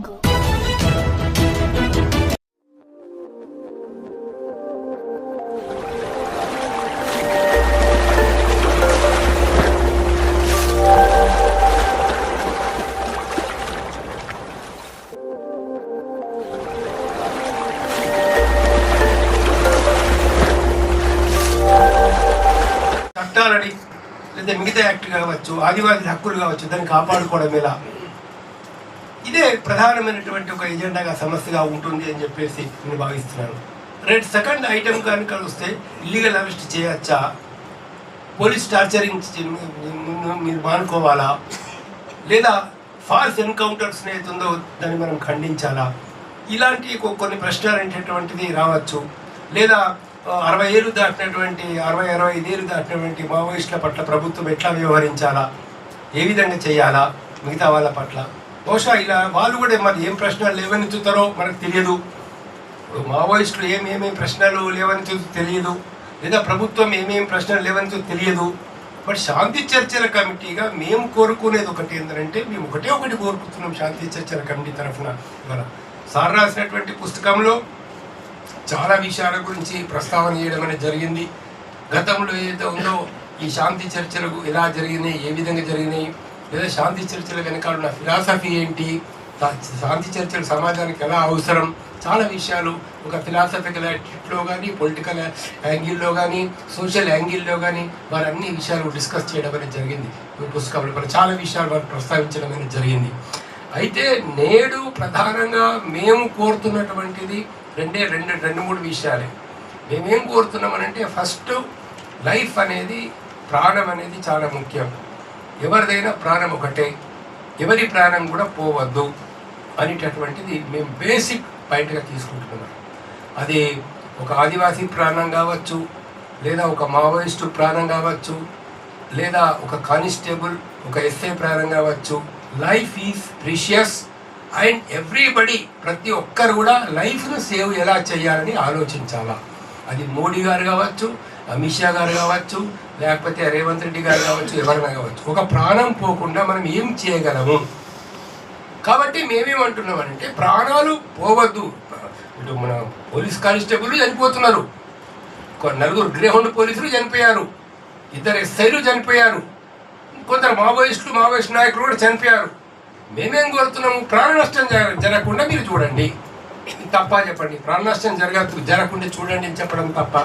Go. చట్టాలని లేదా మిగతా యాక్ట్ కావచ్చు, ఆదివాసీ హక్కులు కావచ్చు, దాన్ని కాపాడుకోవడం ఎలా, ఇదే ప్రధానమైనటువంటి ఒక ఎజెండాగా సమస్యగా ఉంటుంది అని చెప్పేసి నేను భావిస్తున్నాను. సెకండ్ ఐటమ్ కనుక వస్తే ఇల్లీగల్ అరెస్ట్ చేయొచ్చా, పోలీస్ టార్చరింగ్ మీరు మానుకోవాలా, లేదా ఫాల్స్ ఎన్కౌంటర్స్ ఏతుందో దాన్ని మనం ఖండించాలా, ఇలాంటి కొన్ని ప్రశ్నలు అనేటటువంటిది రావచ్చు. లేదా 60 ఏళ్ళు దాటినటువంటి 65 ఏళ్ళు దాటినటువంటి మావోయిస్టుల పట్ల ప్రభుత్వం ఎట్లా వ్యవహరించాలా, ఏ విధంగా చేయాలా మిగతా వాళ్ళ పట్ల, బహుశా ఇలా వాళ్ళు కూడా మరి ఏం ప్రశ్నలు లేవనెత్తుతారో మనకు తెలియదు. ఇప్పుడు మావోయిస్టులు ఏమేమి ప్రశ్నలు లేవనెత్తుతో తెలియదు, లేదా ప్రభుత్వం ఏమేమి ప్రశ్నలు లేవనెత్తుతో తెలియదు. బట్ శాంతి చర్చల కమిటీగా మేము కోరుకునేది ఒకటి ఏంటంటే, మేము ఒకటి కోరుకుంటున్నాం శాంతి చర్చల కమిటీ తరఫున. ఇవాళ సార్ రాసినటువంటి పుస్తకంలో చాలా విషయాల గురించి ప్రస్తావన చేయడం అనేది జరిగింది. గతంలో ఏదైతే ఉందో ఈ శాంతి చర్చలకు ఎలా జరిగినాయి, ఏ విధంగా జరిగినాయి, లేదా శాంతి చర్చల వెనకాలన్న ఫిలాసఫీ ఏంటి, శాంతి చర్చలు సమాజానికి ఎలా అవసరం, చాలా విషయాలు ఒక ఫిలాసఫికల్ యాటిట్యూడ్లో కానీ, పొలిటికల్ యాంగిల్లో కానీ, సోషల్ యాంగిల్లో కానీ వారు అన్ని విషయాలు డిస్కస్ చేయడం అనేది జరిగింది. ఈ పుస్తకంలో కూడా చాలా విషయాలు వారు ప్రస్తావించడం అనేది జరిగింది. అయితే నేడు ప్రధానంగా మేము కోరుతున్నటువంటిది రెండు మూడు విషయాలే. మేమేం కోరుతున్నామనంటే, ఫస్ట్ లైఫ్ అనేది, ప్రాణం అనేది చాలా ముఖ్యం. ఎవరిదైనా ప్రాణం ఒకటే, ఎవరి ప్రాణం కూడా పోవద్దు అనేటటువంటిది మేము బేసిక్ పాయింట్గా తీసుకుంటున్నాం. అది ఒక ఆదివాసీ ప్రాణం కావచ్చు, లేదా ఒక మావోయిస్టు ప్రాణం కావచ్చు, లేదా ఒక కానిస్టేబుల్, ఒక ఎస్ఐ ప్రాణం కావచ్చు. Life is precious and everybody, ప్రతి ఒక్కరు కూడా లైఫ్ను సేవ్ ఎలా చేయాలని ఆలోచించాలా. అది మోడీ గారు కావచ్చు, అమిత్ షా గారు కావచ్చు, లేకపోతే రేవంత్ రెడ్డి గారు కావచ్చు, ఎవరైనా కావచ్చు. ఒక ప్రాణం పోకుండా మనం ఏం చేయగలము. కాబట్టి మేమేమంటున్నామంటే, ప్రాణాలు పోవద్దు. ఇప్పుడు మన పోలీస్ కానిస్టేబుల్ చనిపోతున్నారు, 4 గ్రేహౌండ్ పోలీసులు చనిపోయారు, 2 ఎస్ఐలు చనిపోయారు, కొందరు మావోయిస్ట్ నాయకులు కూడా చనిపోయారు. మేమేం కోరుతున్నాము, ప్రాణ నష్టం జరగకుండా మీరు చూడండి. తప్ప చెప్పండి, ప్రాణ నష్టం జరగకుండా చూడండి అని చెప్పడం తప్ప.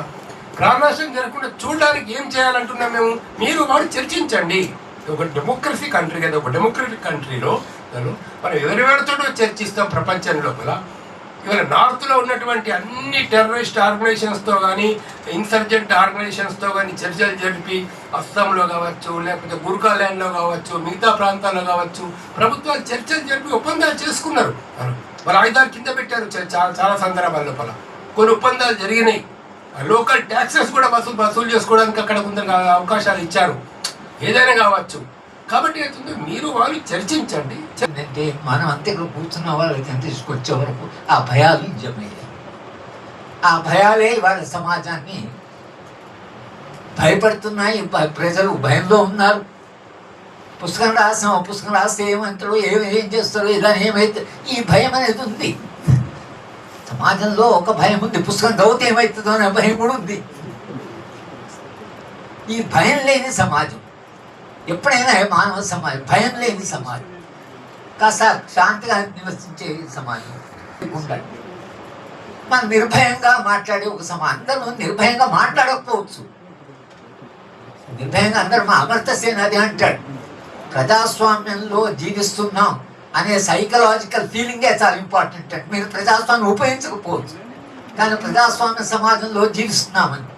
ప్రాణ నష్టం జరగకుండా చూడడానికి ఏం చేయాలంటున్నాం మేము, మీరు వాడు చర్చించండి. ఒక డెమోక్రసీ కంట్రీ కదా, ఒక డెమోక్రటిక్ కంట్రీలో మనం ఎవరితో చర్చిస్తాం ప్రపంచం లోపల. ఇవాళ నార్త్లో ఉన్నటువంటి అన్ని టెర్రరిస్ట్ ఆర్గనైజేషన్స్తో కానీ, ఇన్సర్జెంట్ ఆర్గనైజేషన్స్తో కానీ చర్చలు జరిపి, అస్సాంలో కావచ్చు, లేకపోతే గుర్ఖాల్యాండ్లో కావచ్చు, మిగతా ప్రాంతాల్లో కావచ్చు, ప్రభుత్వాలు చర్చలు జరిపి ఒప్పందాలు చేసుకున్నారు. వాళ్ళ ఆయుధాలు కింద పెట్టారు చాలా సందర్భాల లోపల. కొన్ని ఒప్పందాలు జరిగినాయి. లోకల్ ట్యాక్సెస్ కూడా వసూలు చేసుకోవడానికి అక్కడ కొందరు అవకాశాలు ఇచ్చారు. ఏదైనా కావచ్చు. కాబట్టి అవుతుంది, మీరు వాళ్ళు చర్చించండి. అంటే మనం అంతే కూర్చున్న వాళ్ళకి తీసుకొచ్చే వరకు ఆ భయాలు నిజమయ్యాయి. ఆ భయాలే వాళ్ళ సమాజాన్ని భయపడుతున్నాయి. ప్రజలు భయంలో ఉన్నారు. పుస్తకం రాస్తే ఏమంటారు, ఏం చేస్తారు, ఇలా ఏమైతే, ఈ భయం అనేది ఉంది సమాజంలో. ఒక భయం ఉంది, పుస్తకం చదివితే ఏమవుతుందో అనే భయం కూడా ఉంది. ఈ భయం లేని సమాజం ఎప్పుడైనా మానవ సమాజం, భయం లేని సమాజం, కాస్త శాంతిగా నివసించే సమాజం ఉండాలి. మనం నిర్భయంగా మాట్లాడే ఒక సమాజం. అందరూ నిర్భయంగా మాట్లాడకపోవచ్చు, నిర్భయంగా అందరూ మా అమర్త్య సేన్ అది అంటాడు, ప్రజాస్వామ్యంలో జీవిస్తున్నాం అనే సైకలాజికల్ ఫీలింగే చాలా ఇంపార్టెంట్. అంటే మీరు ప్రజాస్వామ్యం ఉపయోగించకపోవచ్చు, కానీ ప్రజాస్వామ్య సమాజంలో జీవిస్తున్నామని.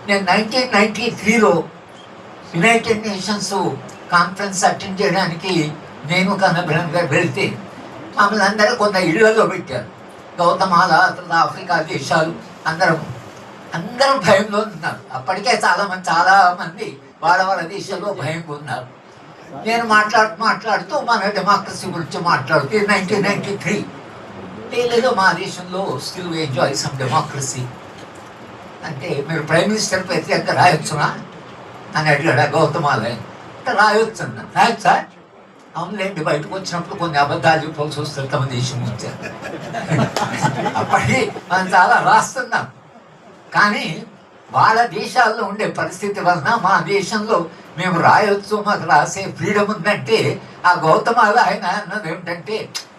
నేను 1993లో యునైటెడ్ నేషన్స్ కాన్ఫరెన్స్ అటెండ్ చేయడానికి నేను కనబరంగా వెళ్తే మమ్మల్ని అందరూ కొంత ఇళ్లలో పెట్టారు. గౌతమాల, ఆఫ్రికా దేశాలు అందరూ భయంలో ఉన్నారు. అప్పటికే చాలా మంది వాళ్ళ దేశాల్లో భయంగా ఉన్నారు. నేను మాట్లాడుతూ మన డెమోక్రసీ గురించి మాట్లాడుతూ 1993 లేదో మా దేశంలో స్టిల్ ఎంజాయ్ సమ్ డెమోక్రసీ అంటే, మీరు ప్రైమ్ మినిస్టర్ వ్యతిరేకంగా రాయొచ్చునా అని అడిగాడు గౌతమాలయ. రాయొచ్చు అన్న. రాయొచ్చా? అవునులేండి, బయటకు వచ్చినప్పుడు కొన్ని అబద్ధాలు చెప్పాల్సి వస్తారు తమ దేశం నుంచి. అప్పటికి మనం చాలా రాస్తున్నాం. కానీ వాళ్ళ దేశాల్లో ఉండే పరిస్థితి వలన మా దేశంలో మేము రాయొచ్చు, మాకు రాసే ఫ్రీడమ్ ఉందంటే ఆ గౌతమాల ఆయన అన్నది ఏమిటంటే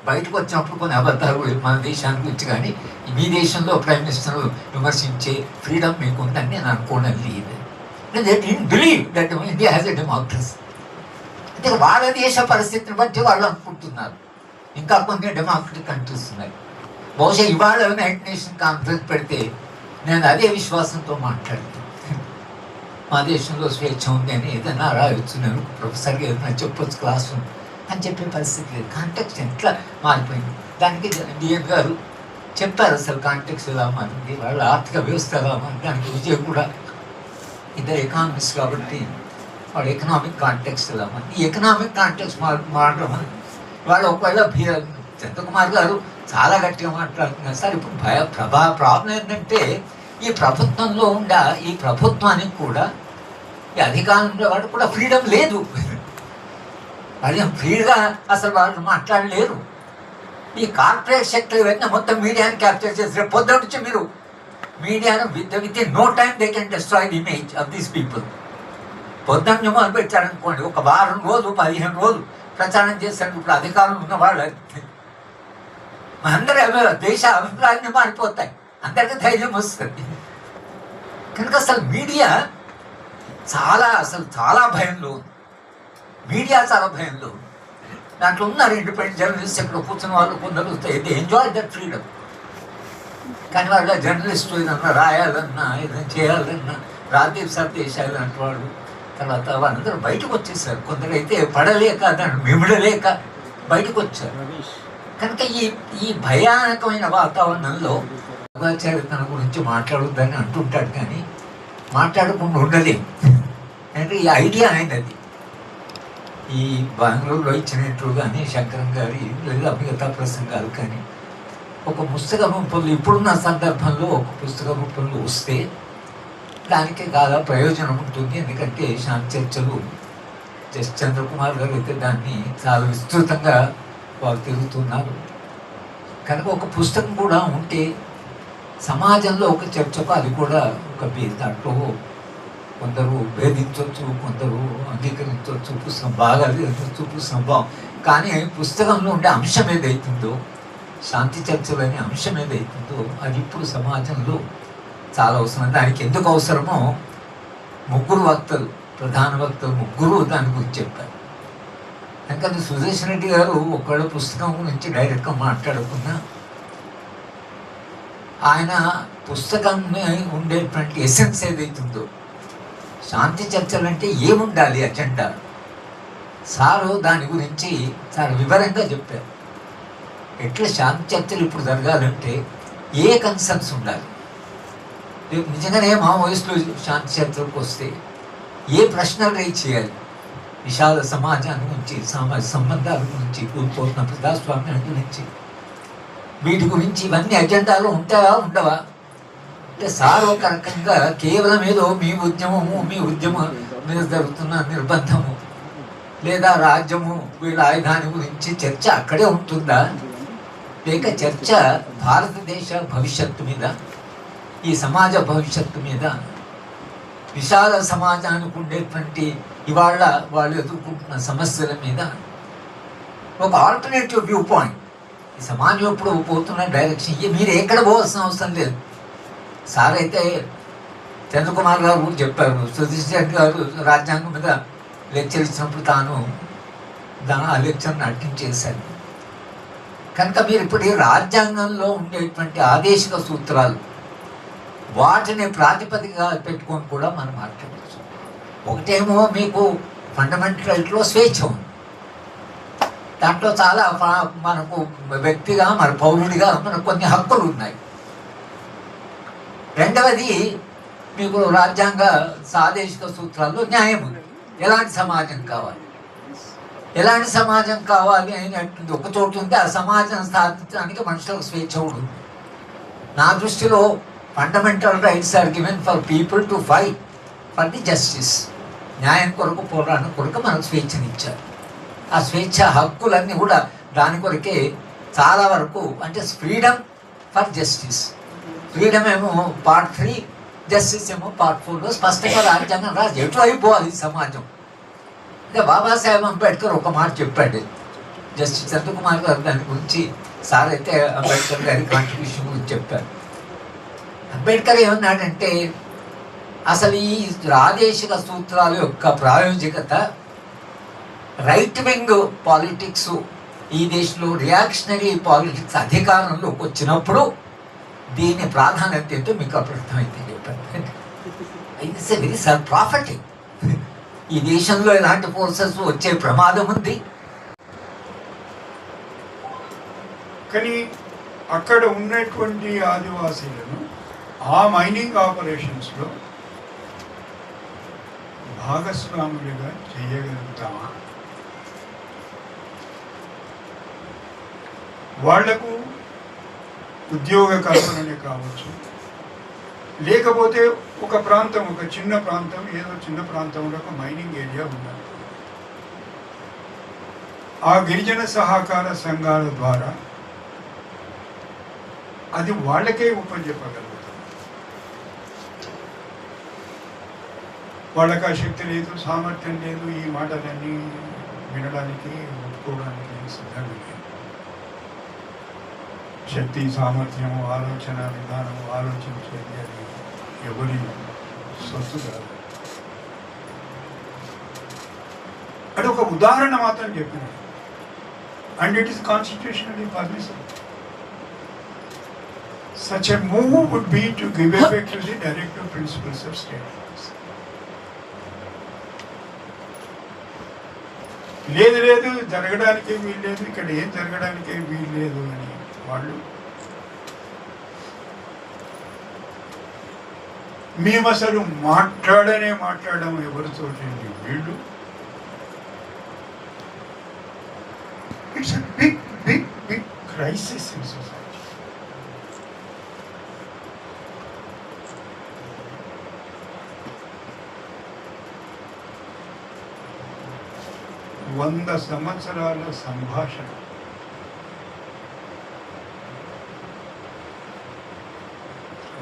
బయటకు వచ్చినప్పుడు కొన్ని అబద్ధాలు మన దేశానికి గురించి, కానీ మీ దేశంలో ప్రైమ్ మినిస్టర్ విమర్శించే ఫ్రీడమ్ మీకు ఉందని నేను అనుకోవడం లేదు. They didn't believe that India has a democracy. అంటే వాళ్ళ దేశ పరిస్థితిని బట్టి వాళ్ళు అనుకుంటున్నారు ఇంకా కొన్ని డెమోక్రటిక్ కంట్రీస్ ఉన్నాయి. బహుశా ఇవాళ యునైటెడ్ నేషన్ కాన్ఫరెన్స్ పెడితే నేను అదే విశ్వాసంతో మాట్లాడుతాను. మా దేశంలో స్వేచ్ఛ ఉంది అని ఏదైనా రాయొచ్చు, నేను ప్రొఫెసర్గా ఏదైనా చెప్పొచ్చు క్లాసు అని చెప్పే పరిస్థితి లేదు. కాంటెక్స్ట్ ఎట్లా మారిపోయింది దానికి డిఎన్ గారు చెప్పారు. అసలు కాంటెక్స్ట్ ఎలా మారింది, వాళ్ళ ఆర్థిక వ్యవస్థ ఎలా మారింది. దానికి విజయ్ కూడా ఇద్దరు ఎకనామిక్స్ కాబట్టి వాళ్ళ ఎకనామిక్ కాంటెక్స్ట్ ఎలా మారింది. ఈ ఎకనామిక్ కాంటెక్స్ట్ మారడం అని వాళ్ళు ఒకవేళ చంద్రకుమార్ గారు చాలా గట్టిగా మాట్లాడుతున్నారు సార్. ఇప్పుడు ప్రాబ్లం ఏంటంటే ఈ ప్రభుత్వంలో ఉండే ఈ ప్రభుత్వానికి కూడా ఈ అధికారంలో వాడు కూడా ఫ్రీడమ్ లేదు. వాళ్ళు ఫ్రీగా అసలు వాళ్ళు మాట్లాడలేరు. ఈ కార్పొరేట్ సెక్టర్ ఇవన్నీ మొత్తం మీడియాని క్యాప్చర్ చేసి పొద్దు నుంచి మీరు మీడియాను with in no time they can destroy the image of these people. పొద్దున్న మొదలు పెట్టారనుకోండి, ఒక వారం రోజులు 15 రోజులు ప్రచారం చేశారు. ఇప్పుడు అధికారంలో ఉన్న వాళ్ళు అందరి దేశ అభిప్రాయాన్ని మారిపోతాయి, అందరికీ ధైర్యం వస్తుంది. కనుక అసలు మీడియా చాలా భయంలో ఉంది. మీడియా చాలా భయంలో ఉంది. దాంట్లో ఉన్నారు ఇండిపెండెంట్ జర్నలిస్ట్, ఇక్కడ కూర్చున్న వాళ్ళు కొందరు దే ఎంజాయ్ దట్ ఫ్రీడమ్. కానీ వాళ్ళ జర్నలిస్టు ఏదన్నా రాయాలన్నా ఏదైనా చేయాలన్నా రాజీవ్ సర్దేశాయ్ లాంటి వాళ్ళు తర్వాత వాళ్ళందరూ బయటకు వచ్చేసారు. కొందరైతే పడలేక దాన్ని మిమిడలేక బయటకు వచ్చారు. కనుక ఈ భయానకమైన వాతావరణంలో తన గురించి మాట్లాడొద్దని అంటుంటాడు, కానీ మాట్లాడకుండా ఉండలేము. అంటే ఈ ఐడియా అయినది ఈ బెంగళూరులో ఇచ్చినట్టు కానీ శంకరం గారి లేదా మిగతా ప్రసంగాలు కానీ ఒక పుస్తక రూపంలో ఇప్పుడున్న సందర్భంలో ఒక పుస్తక రూపంలో వస్తే దానికి చాలా ప్రయోజనం ఉంటుంది. ఎందుకంటే శాంతి చర్చలు చంద్రకుమార్ గారు అయితే దాన్ని చాలా విస్తృతంగా వారు తిరుగుతున్నారు. కనుక ఒక పుస్తకం కూడా ఉంటే సమాజంలో ఒక చర్చకు అది కూడా ఒక దాంట్లో కొందరు భేదించవచ్చు, కొందరు అంగీకరించవచ్చు, పుస్తకం బాగా పుస్తకం బాగు. కానీ పుస్తకంలో ఉండే అంశం ఏదైతుందో, శాంతి చర్చలు అనే అంశం ఏదైతుందో అది ఇప్పుడు సమాజంలో చాలా అవసరం. దానికి ఎందుకు అవసరమో ప్రధాన వక్తలు ముగ్గురు దాని గురించి చెప్పారు. అందుకని సుదర్శన్ రెడ్డి గారు ఒకళ్ళ పుస్తకం గురించి డైరెక్ట్గా మాట్లాడకుండా ఆయన పుస్తకం ఉండేటువంటి ఎసెన్స్ ఏదైతుందో, శాంతి చర్చలు అంటే ఏముండాలి అజెండా, సారు దాని గురించి చాలా వివరంగా చెప్పారు. ఎట్లా శాంతి చర్చలు ఇప్పుడు జరగాలంటే ఏ కన్సర్న్స్ ఉండాలి, నిజంగానే మా వయసులో శాంతి చర్చలకు వస్తే ఏ ప్రశ్నలు రైజ్ చేయాలి, విశాల సమాజాన్ని గురించి, సామాజిక సంబంధాల గురించి, కూలిపోతున్న ప్రజాస్వామ్యం గురించి, వీటి గురించి ఇవన్నీ అజెండాలో ఉంటాయా ఉండవా? అంటే సార్ ఒక రకంగా కేవలం ఏదో మీ ఉద్యమం మీద జరుగుతున్న నిర్బంధము లేదా రాజ్యము వీళ్ళ ఆయుధాన్ని గురించి చర్చ అక్కడే ఉంటుందా, లేక చర్చ భారతదేశ భవిష్యత్తు మీద, ఈ సమాజ భవిష్యత్తు మీద, విశాల సమాజానికి ఉండేటువంటి ఇవాళ వాళ్ళు ఎదుర్కొంటున్న సమస్యల మీద ఒక ఆల్టర్నేటివ్ వ్యూ పాయింట్, ఈ సమాజం ఎప్పుడు పోతున్న డైరెక్షన్ మీరు ఎక్కడ పోవాల్సిన అవసరం లేదు. సార్ అయితే చంద్రకుమార్ గారు కూడా చెప్పారు, సుధీర్ గారు రాజ్యాంగం మీద లెక్చర్ ఇచ్చినప్పుడు తాను ఆ లెక్చర్ని అటెండ్ కనుక మీరు ఇప్పుడు ఈ రాజ్యాంగంలో ఉండేటువంటి ఆదేశిక సూత్రాలు వాటిని ప్రాతిపదికగా పెట్టుకొని కూడా మనం మాట్లాడవచ్చు. ఒకటేమో మీకు ఫండమెంటల్ రైట్లో స్వేచ్ఛ ఉంది, దాంట్లో చాలా మనకు వ్యక్తిగా మన పౌరుడిగా మనకు కొన్ని హక్కులు ఉన్నాయి. రెండవది మీకు రాజ్యాంగ సాదేశిక సూత్రాల్లో న్యాయం ఉంది, ఎలాంటి సమాజం కావాలి అని అంటుంది. ఒక చోటు ఉంటే ఆ సమాజం స్థాపించడానికి మనుషులకు స్వేచ్ఛ ఉంటుంది. నా దృష్టిలో fundamental rights are given for people to fight for the justice. న్యాయం కొరకు, పోరాటం కొరకు మనకు స్వేచ్ఛనిచ్చారు. ఆ స్వేచ్ఛ హక్కులన్నీ కూడా దాని కొరకే చాలా వరకు, అంటే ఫ్రీడమ్ ఫర్ జస్టిస్, ఫ్రీడమ్ ఏమో పార్ట్ 3, జస్టిస్ ఏమో పార్ట్ 4లో స్పష్టంగా రాజ్యాంగం రాసి ఎటు అయిపోవాలి సమాజం. అంటే బాబాసాహెబ్ అంబేద్కర్ ఒక మాట చెప్పాడు, జస్టిస్ చంద్రకుమార్ గారు దాని గురించి, సార్ అయితే అంబేద్కర్ గారి కాంట్రిబ్యూషన్ గురించి చెప్పారు. అంబేద్కర్ ఏమన్నాడంటే అసలు ఈ ప్రాదేశిక సూత్రాల యొక్క ప్రాయోజికత, రైట్ వింగ్ పాలిటిక్స్ ఈ దేశంలో రియాక్షనరీ పాలిటిక్స్ అధికారంలోకి వచ్చినప్పుడు దీని ప్రాధాన్యత ఏంటో మీకు అప్పుడు అర్థమైంది చెప్పారు. It's a very profiting. ఈ దేశంలో ఎలాంటి ఫోర్సెస్ వచ్చే ప్రమాదం ఉంది. కానీ అక్కడ ఉన్నటువంటి ఆదివాసీలను ఆ మైనింగ్ ఆపరేషన్స్లో భాగస్వాములుగా చేయగలుగుతామా? వాళ్లకు ఉద్యోగ కల్పననే కావచ్చు, లేకపోతే ఒక ప్రాంతం, ఒక చిన్న ప్రాంతం, ఏదో చిన్న ప్రాంతంలో ఒక మైనింగ్ ఏరియా ఉండాలి. ఆ గిరిజన సహకార సంఘాల ద్వారా అది వాళ్ళకే ఉపజెప్పగలుగుతాం. వాళ్ళకి ఆ శక్తి లేదు, సామర్థ్యం లేదు, ఈ మాటలన్నీ వినడానికి ఒప్పుకోవడానికి సిద్ధంగా లేదు. శక్తి, సామర్థ్యము, ఆలోచన విధానము, ఆలోచించేది అది ఎవరి సొత్తు కాదు. అది ఒక ఉదాహరణ మాత్రం చెప్పినాడు. And it is constitutionally permissible. Such a move would be to give effect to the directive principles of state laws. లేదు జరగడానికే వీల్లేదు, ఇక్కడ ఏం జరగడానికే వీల్లేదు అని వాళ్ళు మేము అసలు మాట్లాడడం ఎవరితోటి వీళ్ళు. It's a big big big crisis in society. వంద సంవత్సరాల సంభాషణ,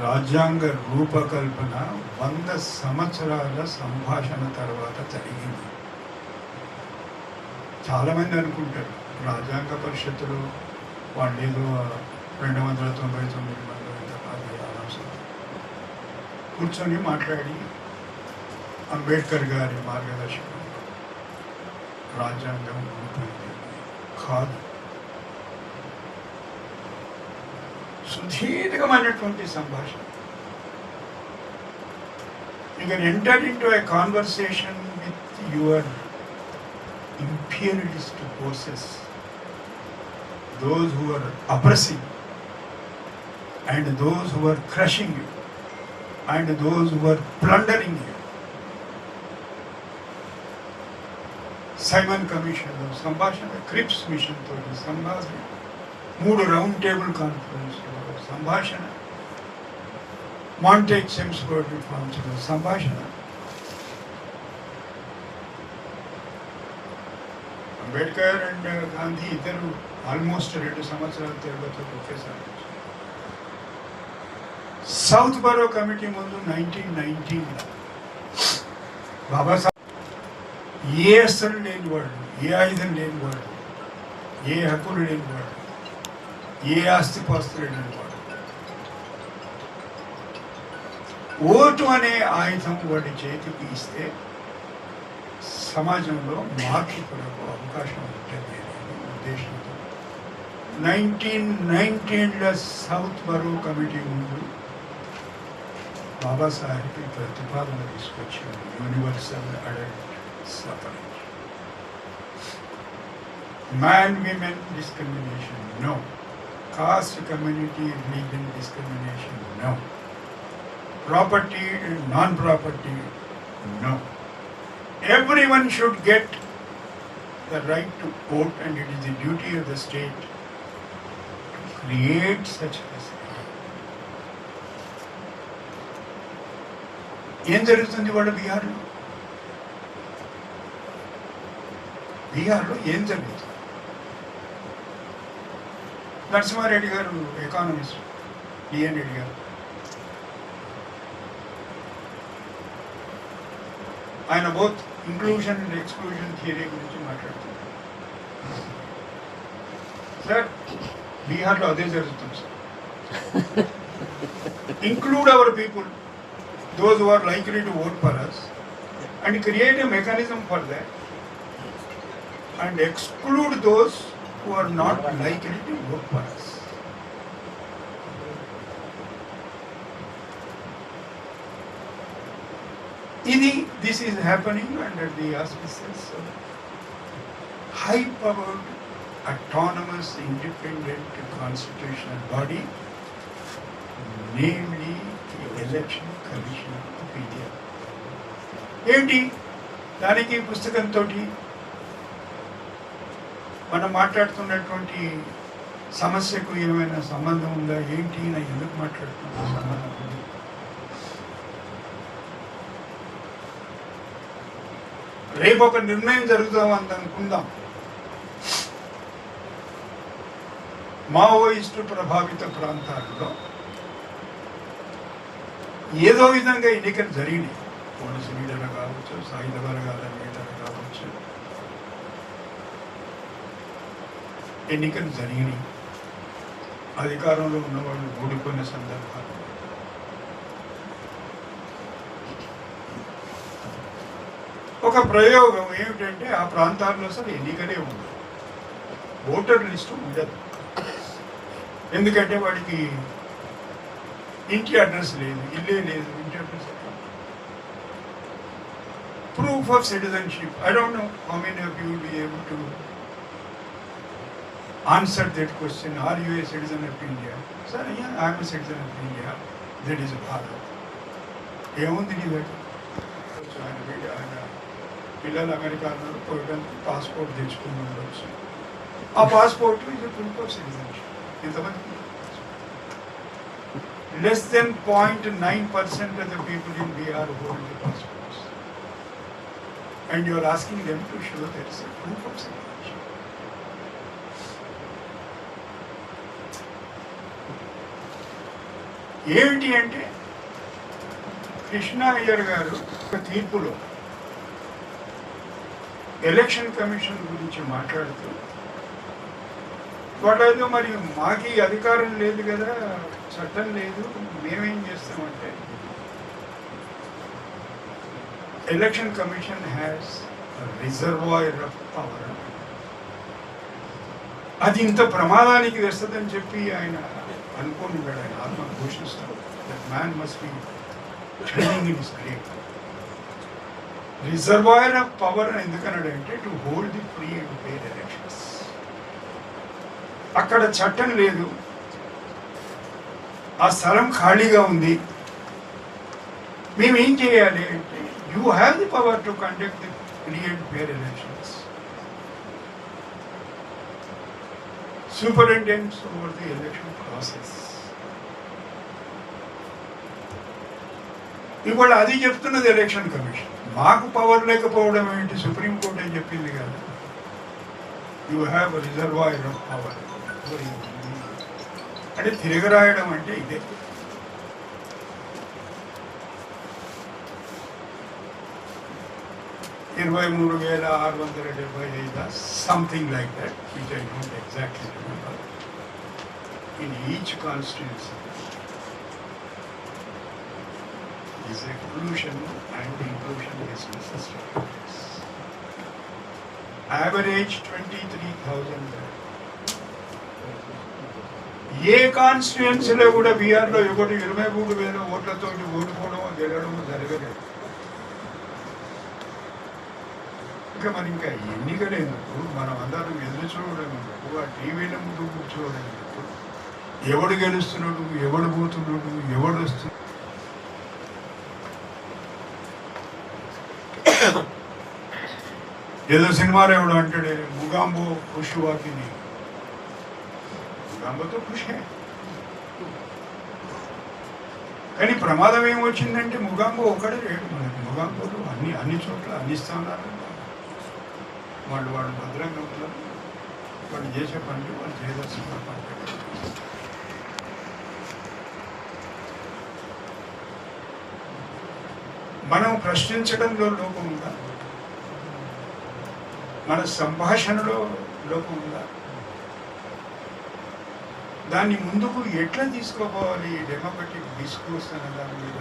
రాజ్యాంగ రూపకల్పన 100 సంవత్సరాల సంభాషణ తర్వాత జరిగింది. చాలామంది అనుకుంటారు రాజ్యాంగ పరిషత్తులో వాళ్ళు ఏదో 299 మంది కూర్చొని మాట్లాడి అంబేద్కర్ గారి మార్గదర్శకం రాజ్యాంగం ఉంటుంది కాదు. సుదీర్ఘమైనటువంటి సంభాషణ. You can enter into a conversation with your imperialist forces, those who are oppressing and those who are crushing you and those who are plundering you. Simon commission సంభాషణ, క్రిప్స్ మిషన్ తోటి సంభాషణ, 3 రౌండ్ టేబుల్ కాన్ఫరెన్స్ సంభాషణ, montage సెమ్స్ఫోర్డ్ రిఫార్మ్స్లో సంభాషణ. Ambedkar and Gandhi ఇద్దరు almost 2 సంవత్సరాల తరబడి professor. South బరో committee ముందు 1919 బాబాసాహెబ్ ఏ అస్త్రం లేనివాడు, ఏ ఆయుధం లేనివాడు, ఏ హక్కులు లేనివాడు, ఏ ఆస్తిపాస్తులు లేనివాడు, ఓటు అనే ఆయుధం వాడి చేతికి ఇస్తే సమాజంలో మార్పు కొరకు అవకాశం ఉంటుంది అనే ఉద్దేశంతో 1919లో సౌత్ బరో కమిటీ ముందు బాబాసాహెబ్ ప్రతిపాదన తీసుకొచ్చారు. Universal adult suffrage. Man-women discrimination, no. Caste, community, religion discrimination, no. Property and non-property, no. Everyone should get the right to vote, and it is the duty of the state to create such facility. ఏం జరుగుతుంది వాళ్ళ బీహార్లో? బీహార్లో ఏం జరుగుతుంది? నరసింహారెడ్డి గారు economist, డిఎన్ Reddy గారు, ఆయన both inclusion and exclusion theory గురించి మాట్లాడుతున్నారు. సార్ బీహార్లో అదే జరుగుతుంది sir. Include our people, those who are likely to vote for us, and create a mechanism for that, and exclude those who are not likely to vote for us. This is happening under the auspices of high-powered, autonomous, independent constitutional body, namely the Election Commission of India. ఏంటి దానికి పుస్తకంతో మనం మాట్లాడుతున్నటువంటి సమస్యకు ఏమైనా సంబంధం ఉందా? ఏంటి నా ఎందుకు మాట్లాడుతున్నా సంబంధం ఉంది? రేపు ఒక నిర్ణయం జరుగుతామని అనుకుందాం. మావోయిస్టు ప్రభావిత ప్రాంతాల్లో ఏదో విధంగా ఎన్నికలు జరిగినాయి. పోలీసు లీడర్లు కావచ్చు, సాయుధ వర్గాల లీడర్లు కావచ్చు, ఎన్నికలు జరిగినాయి. అధికారంలో ఉన్నవాళ్ళు ఓడిపోయిన సందర్భాలు. ఒక ప్రయోగం ఏమిటంటే ఆ ప్రాంతాల్లో అసలు ఎన్నికలే ఉండదు, ఓటర్ లిస్టు ఉండదు. ఎందుకంటే వాడికి ఇంటి అడ్రస్ లేదు, ఇల్లే లేదు, ఇంటి address. Proof of citizenship, I don't know how many of you will be able to answer that question. Are you a citizen of India? Sir I'm a citizen of India, that is Bharat. ఏముంది నీ దగ్గర? ఆయన పిల్లలు అమెరికాలో పోయడానికి passport తెచ్చుకుని ఉండవచ్చు. ఆ passport is proof of citizenship. ఎంతమంది? Less than 0.9% of the people in Bihar hold the passports, and you are asking them to show that it's a proof of citizenship. ఏమిటి అంటే కృష్ణ అయ్యర్ గారు ఒక తీర్పులో ఎలక్షన్ కమిషన్ గురించి మాట్లాడుతూ, వాళ్ళేదో మరి మాకు అధికారం లేదు కదా, చట్టం లేదు, మేమేం చేస్తామంటే election commission has reservoir of power. అది ఇంత ప్రమాదానికి తెస్తుందని చెప్పి ఆయన అనుకోని వెళ్ళాడు. ఆయన ఆత్మ ఘోషిస్తాడు, that man must be training in his grave. Reservoir of power అని ఎందుకన్నాడంటే to hold the free and fair elections. అక్కడ చట్టం లేదు, ఆ స్థలం ఖాళీగా ఉంది, మేమేం చేయాలి అంటే you have the power to conduct the free and fair elections. Superintendents over the election process. ఇవాళ అది చెప్తున్నది ఎలక్షన్ కమిషన్. మాకు పవర్ లేకపోవడం ఏంటి? సుప్రీంకోర్టు అని చెప్పింది కదా, you have reservoir of power. అంటే తిరగరాయడం అంటే ఇదే. Something like that, which I don't exactly remember. In each constituency is exclusion and inclusion is necessary. Average 23,000. ఏ కాన్స్టిట్యుయెన్సీలో కూడా బీహార్లో ఒకటి 23,000 ఓట్లతో ఓడిపోవడం గెలవడం జరగలేదు. ఇంకా మరి ఇంకా ఎన్నికలు ఎందుకు? మనం అందరం ఎదురు చూడడం ఎందుకు? ఆ టీవీల ముందు కూర్చోవడం ఎందుకు? ఎవడు గెలుస్తున్నాడు, ఎవడు పోతున్నాడు, ఎవడు వస్తున్నాడు? ఏదో సినిమాలో ఎవడు అంటాడే, ముగాంబో ఖుషువాకిని. ముగాంబోతో ఖుషే, కానీ ప్రమాదం ఏమొచ్చిందంటే ముగాంబో ఒక్కడే లేడు మనకి. ముగాంబోలు అన్ని చోట్ల అన్ని స్థానాలు వాళ్ళు భద్రంగా ఉంటారు, వాళ్ళు చేసే పనులు వాళ్ళు చేయదలుచుకున్న పనులు. మనం ప్రశ్నించడంలో లోపం ఉందా? మన సంభాషణలో లోపం ఉందా? దాన్ని ముందుకు ఎట్లా తీసుకోపోవాలి? డెమోక్రటిక్ డిస్కోర్స్ అనే దాని మీద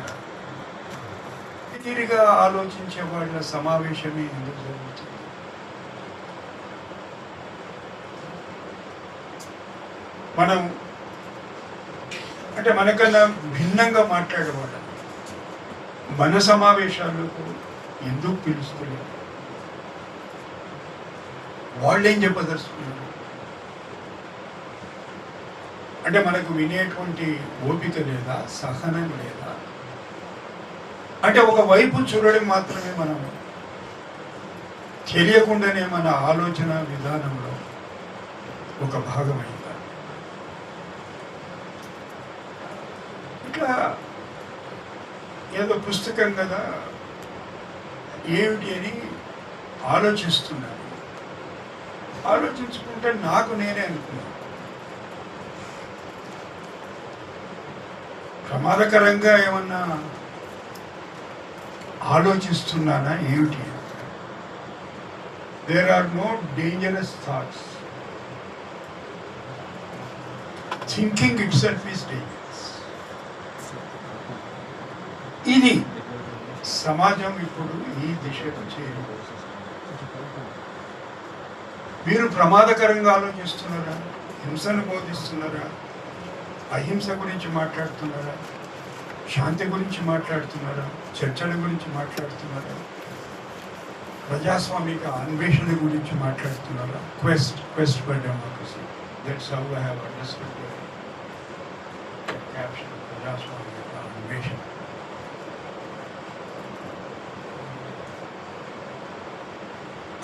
తీరిగా ఆలోచించే వాళ్ళ సమావేశమే ఎందుకు జరుగుతుంది? మనం అంటే మనకన్నా భిన్నంగా మాట్లాడేవాళ్ళం మన సమావేశాలకు ఎందుకు పిలుస్తలేదు? వాళ్ళేం చెప్పదలుచుకున్నారు? అంటే మనకు వినేటువంటి ఓపిక లేదా, సహనం లేదా? అంటే ఒక వైపు చూడడం మాత్రమే మనం తెలియకుండానే మన ఆలోచన విధానంలో ఒక భాగమైందా? ఇట్లా ఏదో పుస్తకం కదా ఏమిటి అని ఆలోచిస్తున్నాను. ఆలోచించుకుంటే నాకు నేనే అనుకున్నాను, ప్రమాదకరంగా ఏమన్నా ఆలోచిస్తున్నానా ఏమిటి? There are no dangerous thoughts. Thinking itself is dangerous. ఇది సమాజం ఇప్పుడు ఈ దిశకు చేరిపోతుంది. మీరు ప్రమాదకరంగా ఆలోచిస్తున్నారా? హింసను బోధిస్తున్నారా? అహింస గురించి మాట్లాడుతున్నారా? శాంతి గురించి మాట్లాడుతున్నారా? చర్చల గురించి మాట్లాడుతున్నారా? ప్రజాస్వామిక అన్వేషణ గురించి మాట్లాడుతున్నారా? Quest for democracy. That's how I have understood caption, ప్రజాస్వామిక అన్వేషణ.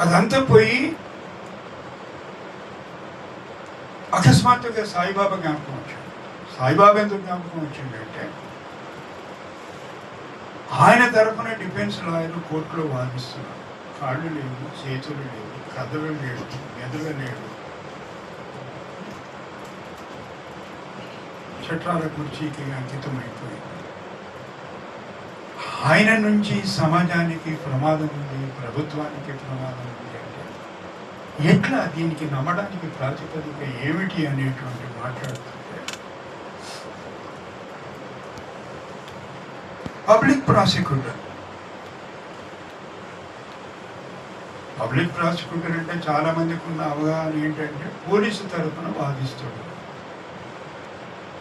అదంతా పోయి అకస్మాత్తుగా సాయిబాబా జ్ఞాపకం వచ్చాడు. సాయిబాబా ఎందుకు జ్ఞాపకం వచ్చిందంటే ఆయన తరఫున డిఫెన్స్ లాయర్ కోర్టులో వాదిస్తున్నారు. కాళ్ళు లేవు, చేతులు లేవు, కథలు లేవు, మెదడు లేవు, చట్టాల కుర్చీకి అంకితం అయిపోయింది. ఆయన నుంచి సమాజానికి ప్రమాదం ఉంది, ప్రభుత్వానికి ప్రమాదం ఉంది అంటే ఎట్లా? దీనికి నమ్మడానికి ప్రాతిపదిక ఏమిటి అనేటువంటి మాట్లాడుతుంటే పబ్లిక్ ప్రాసిక్యూటర్ అంటే చాలా మందికి ఉన్న అవగాహన ఏంటంటే పోలీసు తరఫున వాదిస్తాడు.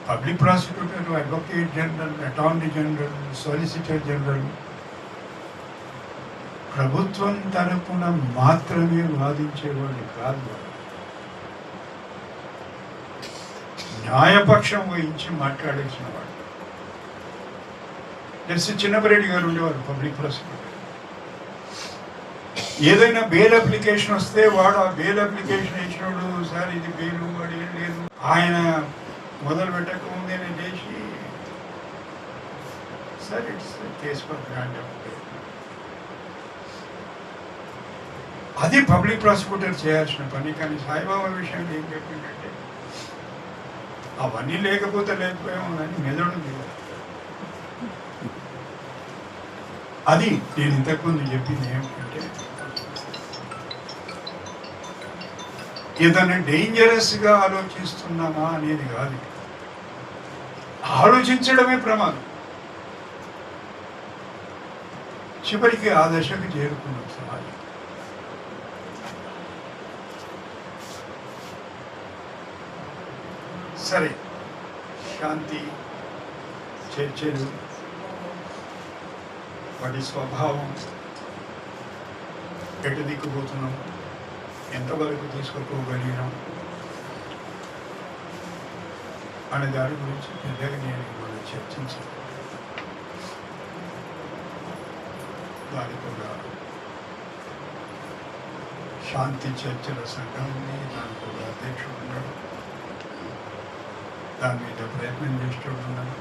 Public prosecutor, advocate general, attorney general, solicitor general ప్రభుత్వం తరపున మాత్రమే వాదించేవాడు కాదు, న్యాయపక్షం వహించి మాట్లాడాల్సిన వాడు. జస్టిస్ చిన్నపరెడ్డి గారు ఉండేవారు పబ్లిక్ ప్రాసిక్యూటర్. ఏదైనా బెయిల్ అప్లికేషన్ వస్తే వాడు ఆ బెయిల్ అప్లికేషన్ ఇచ్చినోడు, సార్ ఇది బెయిల్, వాడు ఏం లేదు, ఆయన మొదలు పెట్టకముందేనే చేసి sir it's case for grant of bail. అది పబ్లిక్ ప్రాసిక్యూటర్ చేయాల్సిన పని. కానీ సాయిబాబా విషయంలో ఏం చెప్పిందంటే అవన్నీ లేకపోతే లేకపోయాము కానీ మెదడు లేదు. అది నేను ఇంతకుముందు చెప్పింది ఏమిటంటే ఏదైనా డేంజరస్గా ఆలోచిస్తున్నామా అనేది కాదు, ఆలోచించడమే ప్రమాదం. చివరికి ఆ దశకు చేరుకున్నాం సమాజం. సరే, శాంతి చర్చలు, వాటి స్వభావం, ఎటు దిక్కుపోతున్నాం, ఎంతవరకు తీసుకుపోగలిగినాం అనే దాని గురించి పెద్దగా నేను ఇవాళ చర్చించాను. దానికి ఒక శాంతి చర్చల సంఘం ఉంది, దానికి ఒక అధ్యక్షుడు ఉన్నాడు, దాని మీద ప్రయత్నం చేసేవాడు ఉన్నాడు.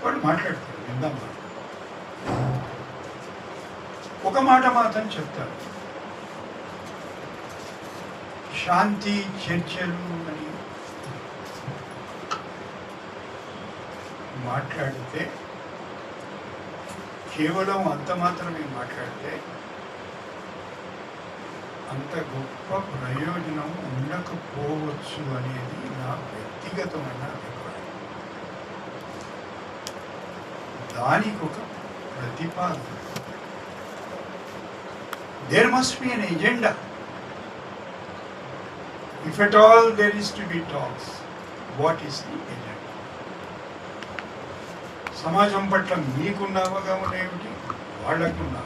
వాడు మాట్లాడతాడు, విందాం. ఒక మాట మాత్రం చెప్తారు, శాంతి చర్చలు అని మాట్లాడితే కేవలం అంత మాత్రమే మాట్లాడితే అంత గొప్ప ప్రయోజనం ఉండకపోవచ్చు అనేది నా వ్యక్తిగతమైన అభిప్రాయం. దానికి ఒక ప్రతిపాదన, there must be an agenda. If at all there is to be talks, what is the agenda? సమాజం పట్ల మీకున్న అవగాహన ఏమిటి, వాళ్లకున్న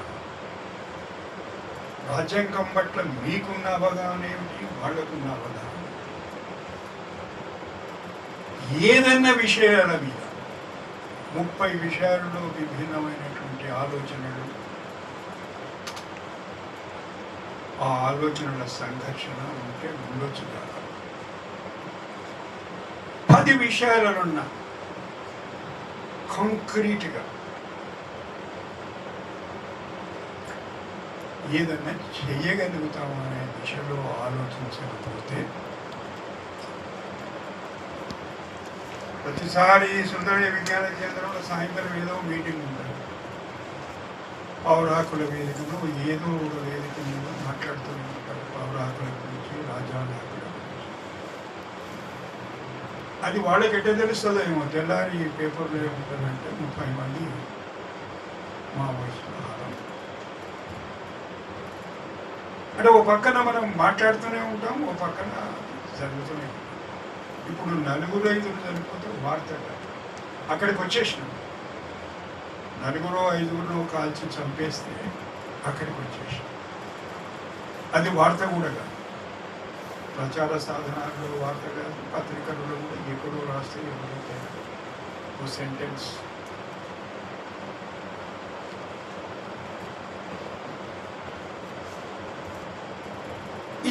రాజ్యాంగం పట్ల మీకున్న అవగాహన ఏమిటి, వాళ్లకున్న అవగాహన, ఏదన్నా విషయాల మీద 30 విషయాలలో విభిన్నమైనటువంటి ఆలోచనలు, ఆ ఆలోచనల సంఘర్షణ ఉంటే ఉండొచ్చు కాదు. 10 విషయాలనున్న కాంక్రీట్గా ఏదన్నా చేయగలుగుతాము అనే దిశలో ఆలోచించకపోతే, ప్రతిసారి సుందరయ్య విజ్ఞాన కేంద్రంలో సాయంత్రం ఏదో మీటింగ్ ఉంటుంది, పౌరాకుల వేదికను ఏదో ఒక వేదిక మీద మాట్లాడుతూ ఉంటారు, పౌరాకుల గురించి, రాజ్యాంగ హక్కుల గురించి. అది వాళ్ళకి ఎట్లా తెలుస్తుందో ఏమో, తెల్లారి పేపర్లో ఏముంటుందంటే 30 మంది మా వయసు హారం. అంటే ఓ పక్కన మనం మాట్లాడుతూనే ఉంటాం, ఓ పక్కన జరుగుతూనే ఉంటాం. ఇప్పుడు 4-5 చనిపోతే వార్త కాదు, అక్కడికి వచ్చేసినాం. 4-5 కాల్చి చంపేస్తే అక్కడికి వచ్చేసినాం. అది వార్త కూడా కాదు, ప్రచార సాధనాల్లో వార్త కాదు, పత్రికల్లో కూడా ఎక్కడో రాస్తే ఎవరైతే ఓ సెంటెన్స్.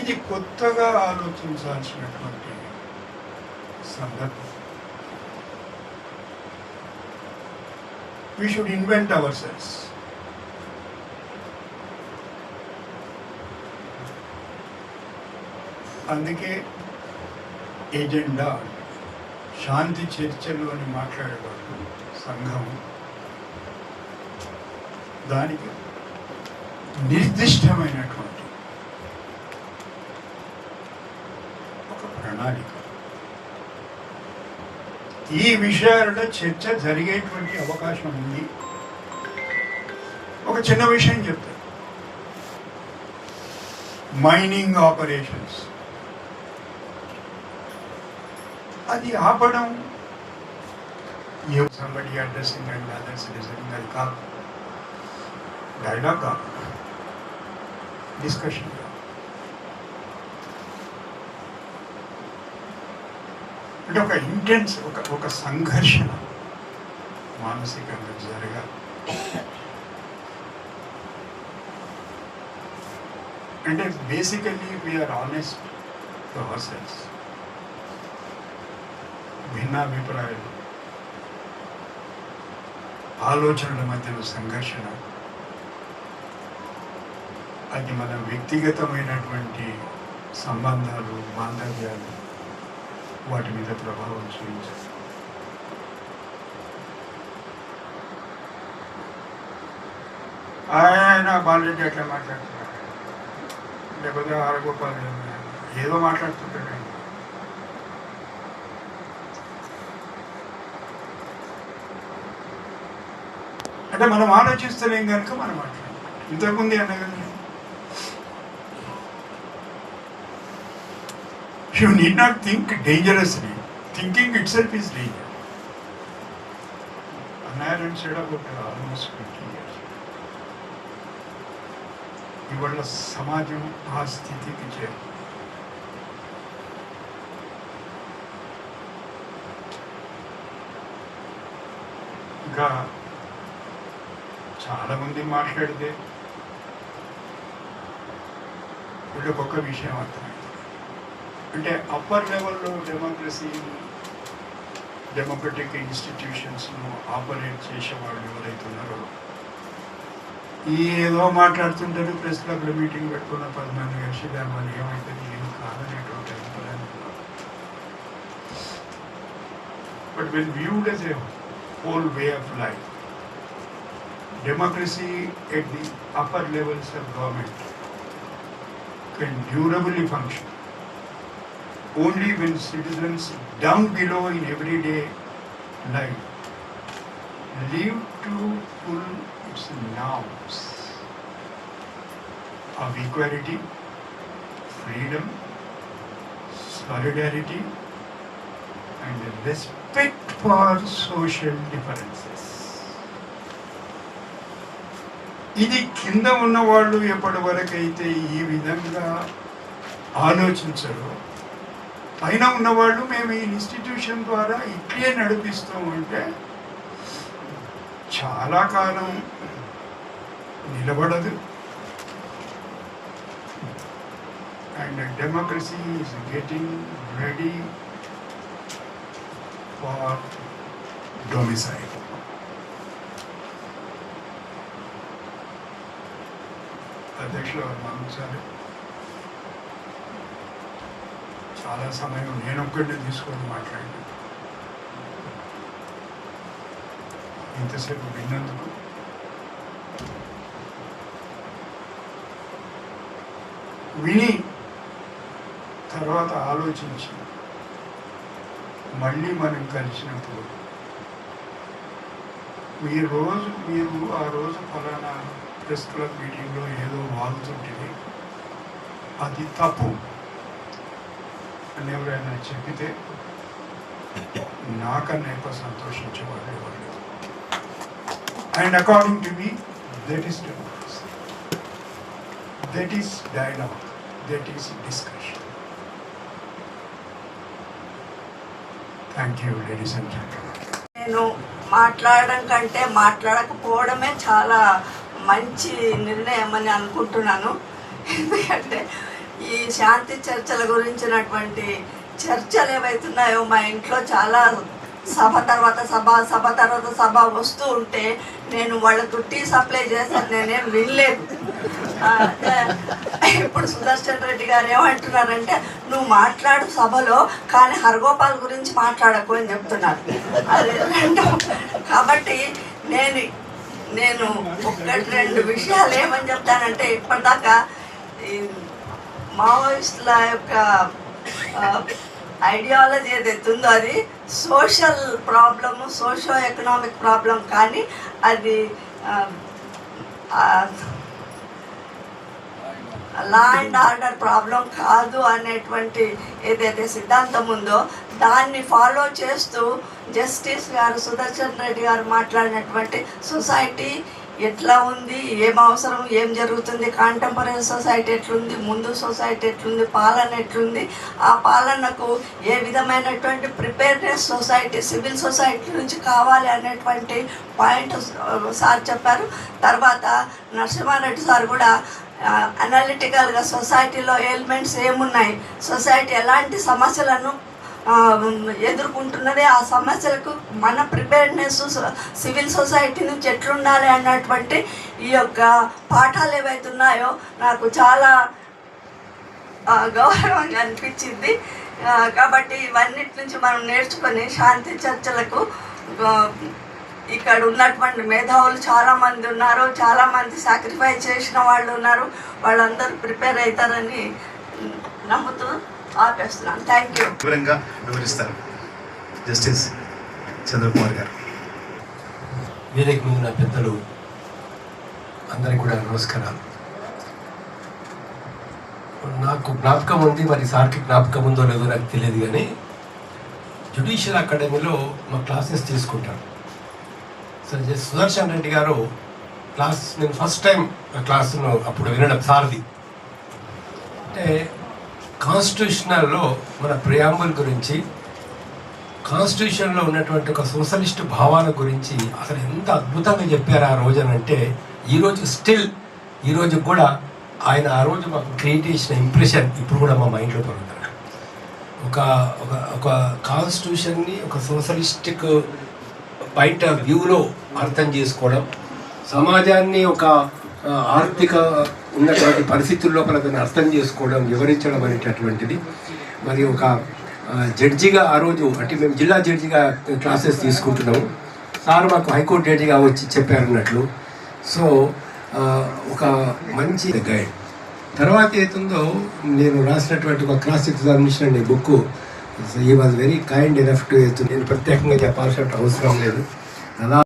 ఇది కొత్తగా ఆలోచించాల్సినటువంటి సందర్భం. We should invent ourselves. అందుకే ఎజెండా, శాంతి చర్చలు అని మాట్లాడేవాళ్ళు సంఘం, దానికి నిర్దిష్టమైనటువంటి ఒక ప్రణాళిక, ఈ విషయాలలో చర్చ జరిగేటువంటి అవకాశం ఉంది. ఒక చిన్న విషయం చెప్తాను, మైనింగ్ ఆపరేషన్స్, అది ఆపడం somebody addressing and others listening, అది కాదు, డైలాగ్ కాదు, డిస్కషన్ కాదు. అంటే ఒక ఇంటెన్స్, ఒక సంఘర్షణ మానసికంగా జరగాలి. అంటే basically we are honest to our selves. భిన్నాభిప్రాయాలు, ఆలోచనల మధ్యలో సంఘర్షణ, అది మన వ్యక్తిగతమైనటువంటి సంబంధాలు, బాంధవ్యాలు, వాటి మీద ప్రభావం చూపించాలి. ఆయన బాలరెడ్డి అట్లా మాట్లాడుతున్నారు, లేకపోతే ఆరగోపాల్ ఏదో మాట్లాడుతుంటాడు. అంటే మనం ఆలోచిస్తలేం కనుక మనం మాట్లాడాలి. ఇంతకుముందే అనగలను, you need not think dangerously. Thinking itself is danger. Anand said about almost 20 years. ఇవాళ సమాజం ఆ స్థితికి చేరు. ఇంకా చాలామంది మాట్లాడితే వీళ్ళకి ఒక విషయం అర్థమైంది, అంటే అప్పర్ లెవెల్లో డెమోక్రసీ, డెమోక్రటిక్ ఇన్స్టిట్యూషన్స్ను ఆపరేట్ చేసే వాళ్ళు ఎవరైతే ఉన్నారో ఏదో మాట్లాడుతుంటారు, ప్రెస్ క్లబ్లో మీటింగ్ పెట్టుకున్న 10 మంది కలిసి దానివల్ల ఏమవుతుంది ఏం కాదనేటువంటి అభిప్రాయం. But when viewed as a whole way of life, democracy at the upper levels of government can durably function only when citizens down below in everyday life live to full its norms of equality, freedom, solidarity, and respect for social differences. ఇది కింద ఉన్న వాళ్ళు ఎప్పటి వరకైతే ఈ విధంగా ఆలోచించరో, పైన ఉన్నవాళ్ళు మేము ఈ ఇన్స్టిట్యూషన్ ద్వారా ఇట్లే నడిపిస్తూ ఉంటే చాలా కాలం నిలబడదు. And democracy is getting ready far domicile. అధ్యక్షులు మాట్లాడారు, చాలా సమయం నేను ఒక్కడిని తీసుకొని మాట్లాడాను. ఇంతసేపు విన్నందుకు విని తర్వాత ఆలోచించి మళ్ళీ మనం కలిసినప్పుడు మీరు ఆ రోజు ఫలానా ప్రెస్ క్లబ్ మీటింగ్లో ఏదో వాగుతుంటుంది, అది తప్పు అని ఎవరైనా చెప్పితే నాకన్నా ఎక్కువ సంతోషించేవాళ్ళు వాళ్ళు. And according to me that is democracy, that is dialogue, that is discussion. Thank you ladies and gentlemen. నేను మాట్లాడడం కంటే మాట్లాడకపోవడమే చాలా మంచి నిర్ణయం అని అనుకుంటున్నాను. ఎందుకంటే ఈ శాంతి చర్చల గురించినటువంటి చర్చలు ఏవైతున్నాయో మా ఇంట్లో చాలా సభ తర్వాత సభ వస్తూ ఉంటే నేను వాళ్ళకు టీ సప్లై చేశాను, నేనేం వినలేదు. ఇప్పుడు సుదర్శన్ రెడ్డి గారు ఏమంటున్నారంటే నువ్వు మాట్లాడు సభలో, కానీ హరగోపాల్ గురించి మాట్లాడకు అని చెప్తున్నారు. అది కాబట్టి నేను ఒకటి రెండు విషయాలు ఏమని చెప్తానంటే, ఇప్పటిదాకా ఈ మావోయిస్టుల యొక్క ఐడియాలజీ ఏదైతే ఉందో అది social problem, socio economic problem, కానీ అది లా అండ్ ఆర్డర్ ప్రాబ్లం కాదు అనేటువంటి ఏదైతే సిద్ధాంతం ఉందో దాన్ని ఫాలో చేస్తూ జస్టిస్ గారు సుదర్శన్ రెడ్డి గారు మాట్లాడినటువంటి సొసైటీ ఎట్లా ఉంది, ఏం అవసరం, ఏం జరుగుతుంది, కాంటెంపరీ సొసైటీ ఎట్లుంది, ముందు సొసైటీ ఎట్లుంది, పాలన ఎట్లుంది, ఆ పాలనకు ఏ విధమైనటువంటి ప్రిపేర్నెస్ సొసైటీ, సివిల్ సొసైటీ నుంచి కావాలి అనేటువంటి పాయింట్ సార్ చెప్పారు. తర్వాత నరసింహారెడ్డి సార్ కూడా అనలిటికల్గా సొసైటీలో ఎలిమెంట్స్ ఏమున్నాయి, సొసైటీ ఎలాంటి సమస్యలను ఎదుర్కొంటున్నది, ఆ సమస్యలకు మన ప్రిపేర్నెస్ సివిల్ సొసైటీ నుంచి ఎట్లుండాలి అన్నటువంటి ఈ యొక్క పాఠాలు ఏవైతున్నాయో నాకు చాలా గౌరవంగా అనిపించింది. కాబట్టి ఇవన్నిటి నుంచి మనం నేర్చుకొని శాంతి చర్చలకు ఇక్కడ ఉన్నటువంటి మేధావులు చాలామంది ఉన్నారు, చాలామంది సాక్రిఫైస్ చేసిన వాళ్ళు ఉన్నారు, వాళ్ళందరూ ప్రిపేర్ అవుతారని నమ్ముతూ ఆపేస్తున్నాను. Thank you. వివరంగా వివరిస్తారు జస్టిస్ చంద్రకుమార్ గారు. వేదిక మీద ఉన్న పెద్దలు అందరికీ కూడా నమస్కారాలు. నాకు జ్ఞాపకం ఉంది, మరి సార్కి జ్ఞాపకం ఉందో లేదో నాకు తెలియదు, కానీ జ్యుడిషియల్ అకాడమీలో మా క్లాసెస్ తీసుకుంటాను. సో సుదర్శన్ రెడ్డి గారు క్లాస్, నేను ఫస్ట్ టైం క్లాసును అప్పుడు వినడం సార్ది. అంటే కాన్స్టిట్యూషనల్లో మన ప్రియాంబుల్ గురించి, కాన్స్టిట్యూషన్లో ఉన్నటువంటి ఒక సోషలిస్ట్ భావాల గురించి అసలు ఎంత అద్భుతంగా చెప్పారు ఆ రోజునంటే, ఈరోజు కూడా ఆయన ఆ రోజు మాకు క్రియేట్ చేసిన ఇంప్రెషన్ ఇప్పుడు కూడా మా మైండ్లో పడుతుంది. ఒక కాన్స్టిట్యూషన్ని ఒక సోషలిస్టిక్ పాయింట్ ఆఫ్ వ్యూలో అర్థం చేసుకోవడం, సమాజాన్ని ఒక ఆర్థిక ఉన్నటువంటి పరిస్థితుల లోపల దాన్ని అర్థం చేసుకోవడం, వివరించడం అనేటటువంటిది. మరి ఒక జడ్జిగా ఆ రోజు అంటే మేము జిల్లా జడ్జిగా క్లాసెస్ తీసుకుంటున్నాము. సార్ మాకు హైకోర్టు జడ్జిగా వచ్చి చెప్పారన్నట్లు. సో ఒక మంచి గైడ్. తర్వాత ఏతుందో నేను రాసినటువంటి ఒక క్లాస్ ఎగ్జామినేషన్ అనే బుక్, ఈ was very kind enough to, నేను ప్రత్యేకంగా చెప్పాల్సిన అవసరం లేదు.